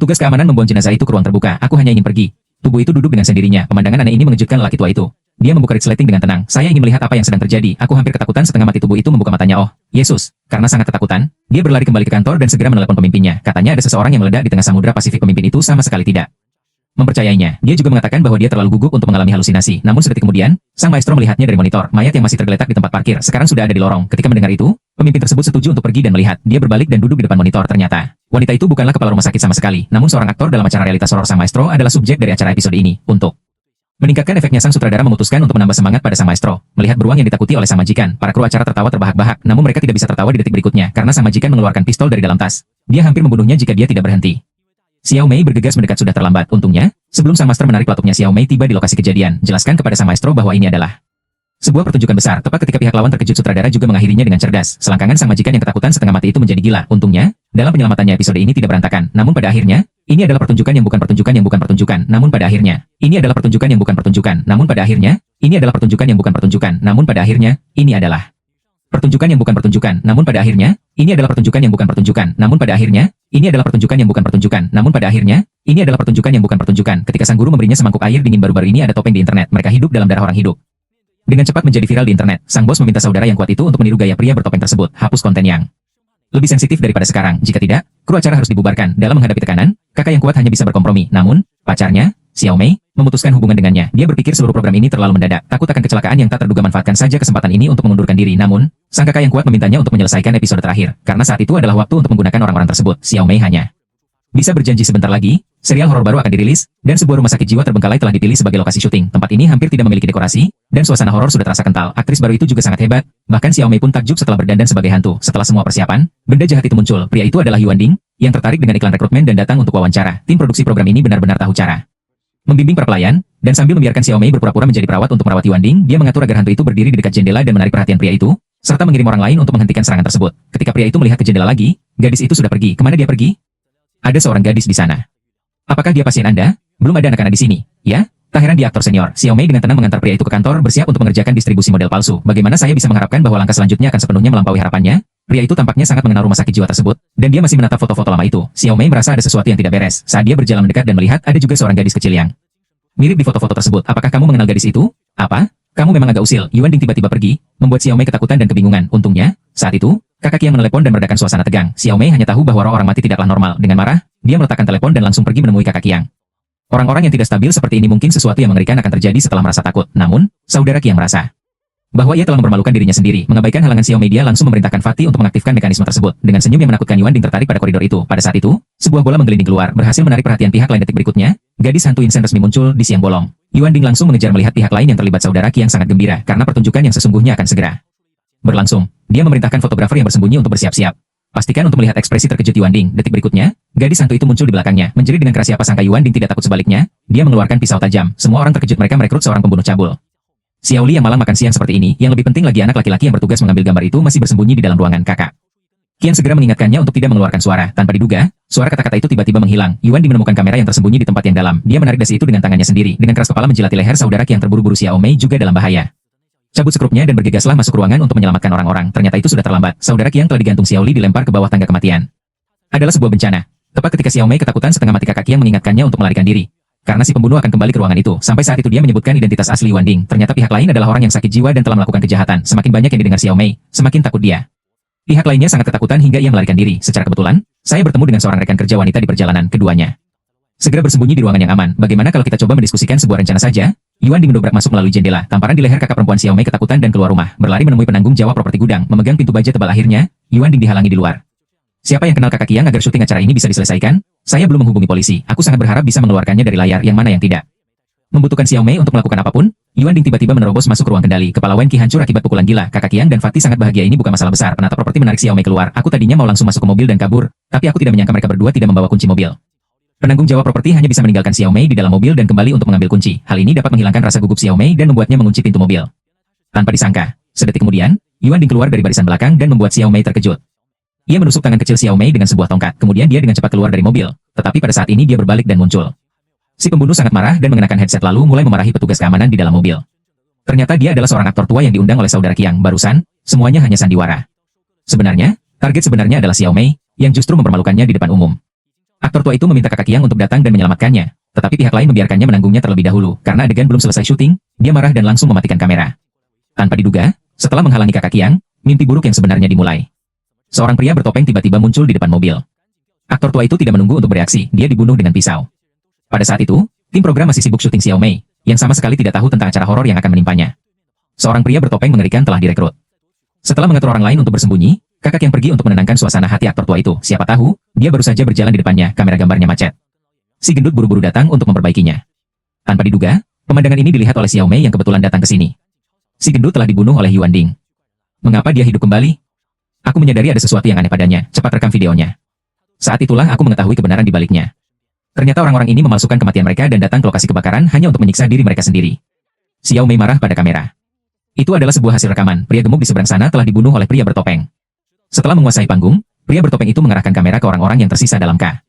Petugas keamanan membuang jenazah itu ke ruang terbuka. Aku hanya ingin pergi. Tubuh itu duduk dengan sendirinya. Pemandangan aneh ini mengejutkan lelaki tua itu. Dia membuka resleting dengan tenang. Saya ingin melihat apa yang sedang terjadi. Aku hampir ketakutan setengah mati. Tubuh itu membuka matanya. Oh, Yesus. Karena sangat ketakutan, dia berlari kembali ke kantor dan segera menelepon pemimpinnya. Katanya ada seseorang yang meledak di tengah samudra Pasifik. Pemimpin itu sama sekali tidak mempercayainya. Dia juga mengatakan bahwa dia terlalu gugup untuk mengalami halusinasi. Namun sedetik kemudian, sang maestro melihatnya dari monitor. Mayat yang masih tergeletak di tempat parkir sekarang sudah ada di lorong. Ketika mendengar itu, pemimpin tersebut setuju untuk pergi dan melihat. Dia berbalik dan duduk di depan monitor. Ternyata wanita itu bukanlah kepala rumah sakit sama sekali, namun seorang aktor dalam acara realitas horor. Sang maestro adalah subjek dari acara episode ini. Untuk meningkatkan efeknya, sang sutradara memutuskan untuk menambah semangat pada sang maestro. Melihat beruang yang ditakuti oleh sang majikan, para kru acara tertawa terbahak-bahak, namun mereka tidak bisa tertawa di detik berikutnya karena sang majikan mengeluarkan pistol dari dalam tas. Dia hampir membunuhnya jika dia tidak berhenti. Xiao Mei bergegas mendekat. Sudah terlambat. Untungnya, sebelum sang master menarik pelapuknya, Xiao Mei tiba di lokasi kejadian. Jelaskan kepada sang maestro bahwa ini adalah sebuah pertunjukan besar. Tepat ketika pihak lawan terkejut, sutradara juga mengakhirinya dengan cerdas. Selangkangan sang majikan yang ketakutan setengah mati itu menjadi gila. Untungnya, dalam penyelamatannya episode ini tidak berantakan. Namun pada akhirnya, ini adalah pertunjukan yang bukan pertunjukan yang bukan pertunjukan. Namun pada akhirnya, ini adalah pertunjukan yang bukan pertunjukan. Namun pada akhirnya, ini adalah pertunjukan yang bukan pertunjukan. Namun pada akhirnya, ini adalah pertunjukan yang bukan pertunjukan. Namun pada akhirnya, ini adalah pertunjukan yang bukan pertunjukan. Namun pada akhirnya, ini adalah pertunjukan yang bukan pertunjukan. Namun pada akhirnya, ini adalah pertunjukan yang bukan pertunjukan. Ketika sang guru memberinya semangkuk air dingin, baru-baru ini ada topeng di internet. Mereka hidup dalam darah orang hidup. Dengan cepat menjadi viral di internet. Sang bos meminta saudara yang kuat itu untuk meniru gaya pria bertopeng tersebut. Hapus konten yang lebih sensitif daripada sekarang. Jika tidak, kru acara harus dibubarkan. Dalam menghadapi tekanan, kakak yang kuat hanya bisa berkompromi. Namun, pacarnya, Xiao Mei, memutuskan hubungan dengannya. Dia berpikir seluruh program ini terlalu mendadak. Takut akan kecelakaan yang tak terduga. Manfaatkan saja kesempatan ini untuk mengundurkan diri. Namun, sang kakak yang kuat memintanya untuk menyelesaikan episode terakhir. Karena saat itu adalah waktu untuk menggunakan orang-orang tersebut. Xiao Mei hanya bisa berjanji sebentar lagi, serial horor baru akan dirilis, dan sebuah rumah sakit jiwa terbengkalai telah dipilih sebagai lokasi syuting. Tempat ini hampir tidak memiliki dekorasi, dan suasana horor sudah terasa kental. Aktris baru itu juga sangat hebat, bahkan Xiao Mei pun takjub setelah berdandan sebagai hantu. Setelah semua persiapan, benda jahat itu muncul. Pria itu adalah Yuan Ding, yang tertarik dengan iklan rekrutmen dan datang untuk wawancara. Tim produksi program ini benar-benar tahu cara membimbing para pelayan, dan sambil membiarkan Xiao Mei berpura-pura menjadi perawat untuk merawat Yuan Ding, dia mengatur agar hantu itu berdiri di dekat jendela dan menarik perhatian pria itu, serta mengirim orang lain untuk menghentikan serangan tersebut. Ketika pria itu melihat ke jendela lagi, gadis itu sudah pergi. Kemana dia pergi? Ada seorang gadis di sana. Apakah dia pasien Anda? Belum ada anak-anak di sini, ya? Tak heran dia aktor senior. Xiao Mei dengan tenang mengantar pria itu ke kantor, bersiap untuk mengerjakan distribusi model palsu. Bagaimana saya bisa mengharapkan bahwa langkah selanjutnya akan sepenuhnya melampaui harapannya? Pria itu tampaknya sangat mengenal rumah sakit jiwa tersebut, dan dia masih menatap foto-foto lama itu. Xiao Mei merasa ada sesuatu yang tidak beres. Saat dia berjalan mendekat dan melihat ada juga seorang gadis kecil yang mirip di foto-foto tersebut. Apakah kamu mengenal gadis itu? Apa? Kamu memang agak usil. Yuan Ding tiba-tiba pergi, membuat Xiao Mei ketakutan dan kebingungan. Untungnya, saat itu, kakak yang menelepon dan meredakan suasana tegang. Xiao Mei hanya tahu bahwa roh orang mati tidaklah normal. Dengan marah, dia meletakkan telepon dan langsung pergi menemui kakak Qiang. Orang-orang yang tidak stabil seperti ini mungkin sesuatu yang mengerikan akan terjadi setelah merasa takut. Namun, saudara Qiang merasa bahwa ia telah mempermalukan dirinya sendiri. Mengabaikan halangan Xiao Mei, dia langsung memerintahkan Fatih untuk mengaktifkan mekanisme tersebut. Dengan senyum yang menakutkan, Yuan Ding tertarik pada koridor itu. Pada saat itu, sebuah bola menggelinding keluar, berhasil menarik perhatian pihak lain. Detik berikutnya, gadis hantu insen resmi muncul di siang bolong. Yuan Ding langsung mengejar melihat pihak lain yang terlibat. Saudara Qiang sangat gembira karena pertunjukan yang sesungguhnya akan segera berlangsung. Dia memerintahkan fotografer yang bersembunyi untuk bersiap-siap. Pastikan untuk melihat ekspresi terkejut Yuan Ding. Detik berikutnya, gadis hantu itu muncul di belakangnya. Menjerit dengan keras. Siapa sangka Yuan Ding tidak takut, sebaliknya, dia mengeluarkan pisau tajam. Semua orang terkejut. Mereka merekrut seorang pembunuh cabul. Xiao Li yang malang makan siang seperti ini. Yang lebih penting lagi, anak laki-laki yang bertugas mengambil gambar itu masih bersembunyi di dalam ruangan. Kakak Qiang segera mengingatkannya untuk tidak mengeluarkan suara. Tanpa diduga, suara kata-kata itu tiba-tiba menghilang. Yuan Ding menemukan kamera yang tersembunyi di tempat yang dalam. Dia menarik dasi itu dengan tangannya sendiri. Dengan keras kepala menjilati leher saudara Qiang. Terburu-buru Xiao Mei juga dalam bahaya. Cabut sekrupnya dan bergegaslah masuk ruangan untuk menyelamatkan orang-orang. Ternyata itu sudah terlambat. Saudara Qiang telah digantung. Xiao Li dilempar ke bawah tangga kematian. Adalah sebuah bencana. Tepat ketika Xiao Mei ketakutan setengah mati, kakak Qiang mengingatkannya untuk melarikan diri. Karena si pembunuh akan kembali ke ruangan itu. Sampai saat itu dia menyebutkan identitas asli Yuan Ding. Ternyata pihak lain adalah orang yang sakit jiwa dan telah melakukan kejahatan. Semakin banyak yang didengar Xiao Mei, semakin takut dia. Pihak lainnya sangat ketakutan hingga ia melarikan diri. Secara kebetulan, saya bertemu dengan seorang rekan kerja wanita di perjalanan. Keduanya segera bersembunyi di ruangan yang aman. Bagaimana kalau kita coba mendiskusikan sebuah rencana saja? Yuan Ding mendobrak masuk melalui jendela. Tamparan di leher kakak perempuan Xiao Mei ketakutan dan keluar rumah. Berlari menemui penanggung jawab properti gudang. Memegang pintu baja tebal. Akhirnya, Yuan Ding dihalangi di luar. Siapa yang kenal kakak Qiang agar syuting acara ini bisa diselesaikan? Saya belum menghubungi polisi. Aku sangat berharap bisa mengeluarkannya dari layar. Yang mana yang tidak membutuhkan Xiao Mei untuk melakukan apapun? Yuan Ding tiba-tiba menerobos masuk ke ruang kendali. Kepala Wen Qi hancur akibat pukulan gila. Kakak Qiang dan Fatih sangat bahagia. Ini bukan masalah besar. Penata properti menarik Xiao Mei keluar. Aku tadinya mau langsung masuk ke mobil dan kabur, tapi aku tidak menyangka mereka berdua tidak membawa kunci mobil. Penanggung jawab properti hanya bisa meninggalkan Xiao Mei di dalam mobil dan kembali untuk mengambil kunci. Hal ini dapat menghilangkan rasa gugup Xiao Mei dan membuatnya mengunci pintu mobil. Tanpa disangka, sedetik kemudian, Yuan Ding keluar dari barisan belakang dan membuat Xiao Mei terkejut. Ia menusuk tangan kecil Xiao Mei dengan sebuah tongkat. Kemudian dia dengan cepat keluar dari mobil. Tetapi pada saat ini dia berbalik dan muncul. Si pembunuh sangat marah dan mengenakan headset lalu mulai memarahi petugas keamanan di dalam mobil. Ternyata dia adalah seorang aktor tua yang diundang oleh saudara Qiang. Barusan, semuanya hanya sandiwara. Sebenarnya, target sebenarnya adalah Xiao Mei, yang justru mempermalukannya di depan umum. Aktor tua itu meminta kakak Kiang untuk datang dan menyelamatkannya, tetapi pihak lain membiarkannya menanggungnya terlebih dahulu. Karena adegan belum selesai syuting, dia marah dan langsung mematikan kamera. Tanpa diduga, setelah menghalangi kakak Kiang, mimpi buruk yang sebenarnya dimulai. Seorang pria bertopeng tiba-tiba muncul di depan mobil. Aktor tua itu tidak menunggu untuk bereaksi, dia dibunuh dengan pisau. Pada saat itu, tim program masih sibuk syuting Xiao Mei, yang sama sekali tidak tahu tentang acara horor yang akan menimpanya. Seorang pria bertopeng mengerikan telah direkrut. Setelah mengatur orang lain untuk bersembunyi, kakak yang pergi untuk menenangkan suasana hati aktor tua itu. Siapa tahu, dia baru saja berjalan di depannya, kamera gambarnya macet. Si gendut buru-buru datang untuk memperbaikinya. Tanpa diduga, pemandangan ini dilihat oleh Xiao Mei yang kebetulan datang ke sini. Si gendut telah dibunuh oleh Yuan Ding. Mengapa dia hidup kembali? Aku menyadari ada sesuatu yang aneh padanya, cepat rekam videonya. Saat itulah aku mengetahui kebenaran di baliknya. Ternyata orang-orang ini memalsukan kematian mereka dan datang ke lokasi kebakaran hanya untuk menyiksa diri mereka sendiri. Xiao Mei marah pada kamera. Itu adalah sebuah hasil rekaman, pria gemuk di seberang sana telah dibunuh oleh pria bertopeng. Setelah menguasai panggung, pria bertopeng itu mengarahkan kamera ke orang-orang yang tersisa dalam K.